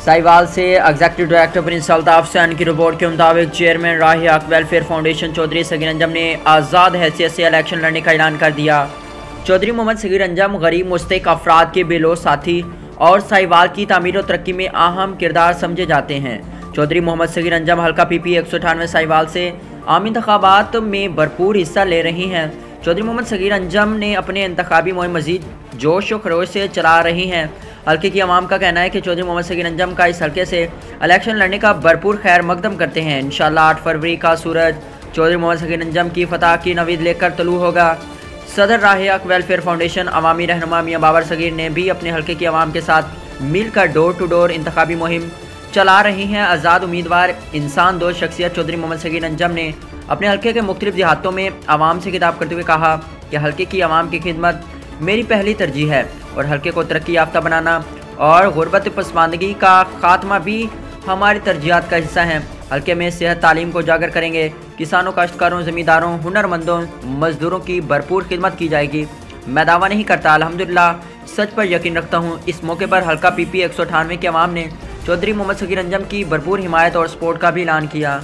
साहिवाल से executive director Prince Altaf Hussain की report के मुताबिक चेयरमैन राही हक वेलफेयर फाउंडेशन चौधरी सगीर अंजम ने आज़ाद हैसियत से इलेक्शन लड़ने का ऐलान कर दिया। चौधरी मोहम्मद सगीर अंजम गरीब मुस्तहिक अफराद के बेलो साथी और साहिवाल की तामीर और तरक्की में अहम किरदार समझे जाते हैं। चौधरी मोहम्मद सगीर अंजम हल्का PP 198 साहिवाल से आम इंतखाबात में भरपूर हिस्सा ले रही हैं। चौधरी मोहम्मद सगीर अंजम ने अपने इंतखाबी मुहिम मजीद जोश व खरोश से चला रही हैं। हल्के की आवाम का कहना है कि चौधरी मोहम्मद सगीर अंजम का इस हल्के से इलेक्शन लड़ने का भरपूर खैर मकदम करते हैं। इंशाअल्लाह 8 फरवरी का सूरज चौधरी मोहम्मद सगीर अंजम की फतह की नवीद लेकर तलू होगा। सदर राही हक वेलफेयर फाउंडेशन अवामी रहनुमा मियां बाबर सगीर ने भी अपने हल्के की आवाम के साथ मिलकर डोर टू डोर इंतखाबी मुहिम चला रही हैं। आज़ाद उम्मीदवार इंसान दोस्त शख्सियत चौधरी मोहम्मद सगीर अंजम ने अपने हल्के के मुख्तलिफ देहातों में आवाम से खिताब करते हुए कहा कि हल्के की आवाम की खिदमत मेरी पहली तरजीह है और हल्के को तरक्की याफ्ता बनाना और गुरबत पसमानदगी का खात्मा भी हमारी तरजीहात का हिस्सा है। हल्के में सेहत तालीम को उजागर करेंगे। किसानों, काश्तकारों, ज़मींदारों, हुनरमंदों, मजदूरों की भरपूर खिदमत की जाएगी। मैं दावा नहीं करता, अल्हम्दुलिल्लाह सच पर यकीन रखता हूँ। इस मौके पर हल्का PP 198 के अवाम ने चौधरी मोहम्मद सगीर अंजम की भरपूर हिमायत और सपोर्ट का भी ऐलान किया।